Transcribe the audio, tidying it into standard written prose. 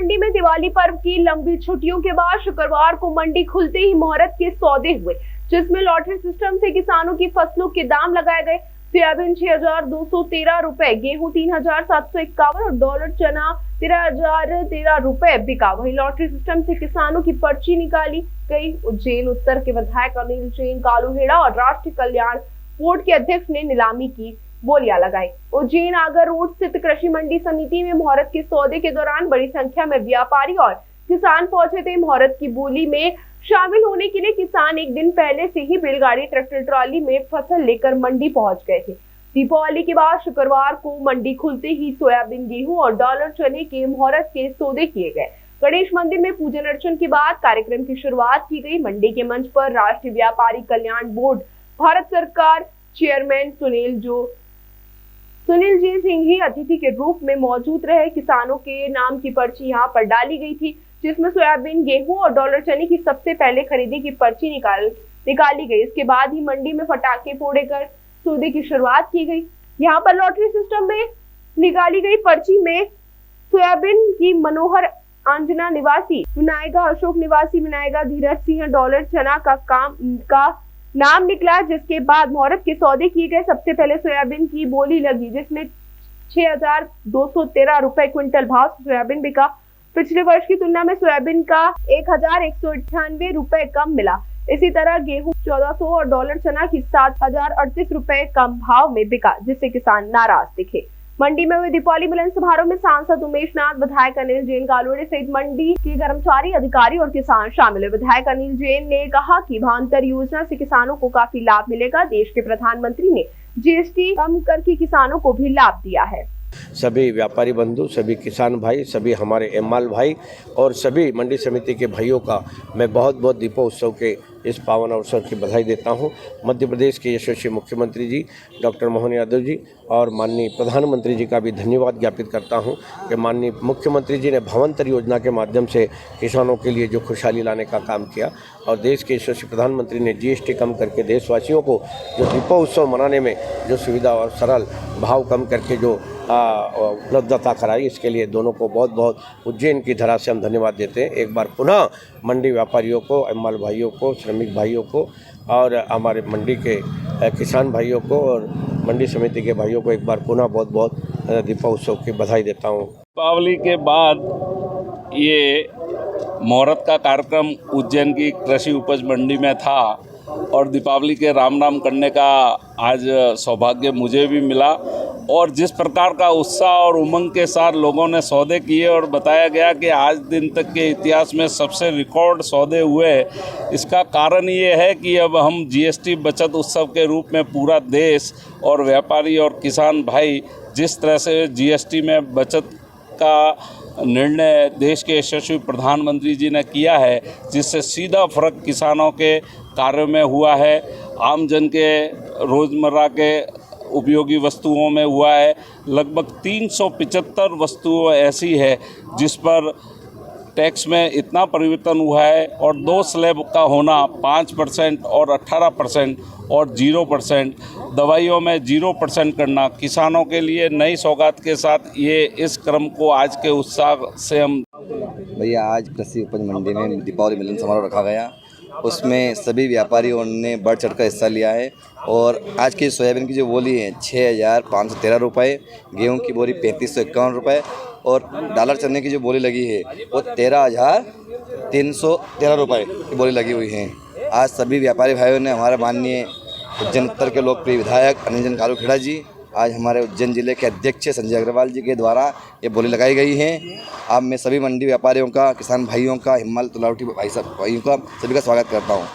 मंडी में दिवाली पर्व की लंबी छुट्टियों के बाद शुक्रवार को मंडी खुलते ही मुहूर्त के सौदे हुए, जिसमें लॉटरी सिस्टम से किसानों की फसलों के दाम लगाए गए। सोयाबीन 6,213 रुपए, गेहूं 3,751 और डॉलर चना 13,013 रुपए बिका। वही लॉटरी सिस्टम से किसानों की पर्ची निकाली गई। उज्जैन उत्तर के विधायक अनिल जैन कालूहेड़ा और राष्ट्रीय कल्याण बोर्ड के अध्यक्ष ने नीलामी की बोलियां लगाई। उज्जैन आगर रोड स्थित कृषि मंडी समिति में मुहूर्त के सौदे के दौरान बड़ी संख्या में व्यापारी और किसान पहुंचे थे। मुहूर्त की बोली में शामिल होने के लिए किसान एक दिन पहले से ही बैलगाड़ी ट्रैक्टर ट्रॉली में फसल लेकर मंडी पहुंच गए थे। दीपावली के बाद शुक्रवार को मंडी खुलते ही सोयाबीन, गेहूं और डॉलर चने के मुहूर्त के सौदे किए गए। गणेश मंदिर में पूजन अर्चन के बाद कार्यक्रम की शुरुआत की गई। मंडी के मंच पर राष्ट्रीय व्यापारी कल्याण बोर्ड भारत सरकार चेयरमैन सुनील जी सिंह ही अतिथि के रूप में मौजूद रहे। किसानों के नाम की पर्ची यहां पर डाली गई थी, जिसमें सोयाबीन, गेहूं और डॉलर चने की सबसे पहले खरीदी की पर्ची निकाली गई। इसके बाद ही मंडी में पटाखे फोड़कर सौदे की शुरुआत की गई। यहां पर लॉटरी सिस्टम में निकाली गई पर्ची में सोयाबीन की मनोहर अंजना निवासी विनायका, अशोक निवासी विनायका, धीरज सिंह डॉलर चना का नाम निकला, जिसके बाद मुहूर्त के सौदे किए गए। सबसे पहले सोयाबीन की बोली लगी, जिसमें 6,213 रुपए क्विंटल भाव से सोयाबीन बिका। पिछले वर्ष की तुलना में सोयाबीन का 1,198 रुपए कम मिला। इसी तरह गेहूं 1,400 और डॉलर चना की 7,038 रुपए कम भाव में बिका, जिससे किसान नाराज दिखे। मंडी में हुए दीपावली मिलन समारोह में सांसद उमेश नाथ, विधायक अनिल जैन कालूहेड़ा सहित मंडी के कर्मचारी, अधिकारी और किसान शामिल हुए। विधायक अनिल जैन ने कहा कि भावांतर योजना से किसानों को काफी लाभ मिलेगा। देश के प्रधानमंत्री ने जीएसटी कम करके किसानों को भी लाभ दिया है। सभी व्यापारी बंधु, सभी किसान भाई, सभी हमारे एम्माल भाई और सभी मंडी समिति के भाइयों का मैं बहुत बहुत दीपोत्सव के इस पावन अवसर की बधाई देता हूं। मध्य प्रदेश के यशस्वी मुख्यमंत्री जी डॉक्टर मोहन यादव जी और माननीय प्रधानमंत्री जी का भी धन्यवाद ज्ञापित करता हूं कि माननीय मुख्यमंत्री जी ने भावांतर योजना के माध्यम से किसानों के लिए जो खुशहाली लाने का काम किया और देश के यशस्वी प्रधानमंत्री ने जीएसटी कम करके देशवासियों को जो दीपोत्सव मनाने में जो सुविधा और सरल भाव कम करके जो उपलब्धता कराई, इसके लिए दोनों को बहुत बहुत उज्जैन की धरा से हम धन्यवाद देते हैं। एक बार पुनः मंडी व्यापारियों को, एम्माल भाइयों को, श्रमिक भाइयों को और हमारे मंडी के किसान भाइयों को और मंडी समिति के भाइयों को एक बार पुनः बहुत बहुत दीपोत्सव की बधाई देता हूँ। दीपावली के बाद ये मुहूर्त का कार्यक्रम उज्जैन की कृषि उपज मंडी में था और दीपावली के राम राम करने का आज सौभाग्य मुझे भी मिला और जिस प्रकार का उत्साह और उमंग के साथ लोगों ने सौदे किए और बताया गया कि आज दिन तक के इतिहास में सबसे रिकॉर्ड सौदे हुए, इसका कारण ये है कि अब हम जीएसटी बचत उत्सव के रूप में पूरा देश और व्यापारी और किसान भाई जिस तरह से जीएसटी में बचत का निर्णय देश के यशस्वी प्रधानमंत्री जी ने किया है, जिससे सीधा फर्क किसानों के कार्यों में हुआ है, आम जन के रोज़मर्रा के उपयोगी वस्तुओं में हुआ है। लगभग 375 वस्तुएं ऐसी है जिस पर टैक्स में इतना परिवर्तन हुआ है और 2 स्लैब का होना 5% और 18% और 0%, दवाइयों में 0% करना, किसानों के लिए नई सौगात के साथ ये इस क्रम को आज के उत्साह से हम भैया आज कृषि उपज मंडी में दीपावली मिलन समारोह रखा गया। उसमें सभी व्यापारियों ने बढ़ चढ़ कर हिस्सा लिया है और आज की सोयाबीन की जो बोली है 6,513 रुपये, गेहूं की बोली 3,551 रुपये और डॉलर चने की जो बोली लगी है वो 13,313 रुपये की बोली लगी हुई है। आज सभी व्यापारी भाइयों ने हमारे माननीय उज्जैन उत्तर के लोकप्रिय विधायक अनिल जैन कालूहेड़ा जी, आज हमारे उज्जैन जिले के अध्यक्ष संजय अग्रवाल जी के द्वारा ये बोली लगाई गई है। अब मैं सभी मंडी व्यापारियों का, किसान भाइयों का, हिम्मल तलावटी भाइयों का सभी का स्वागत करता हूँ।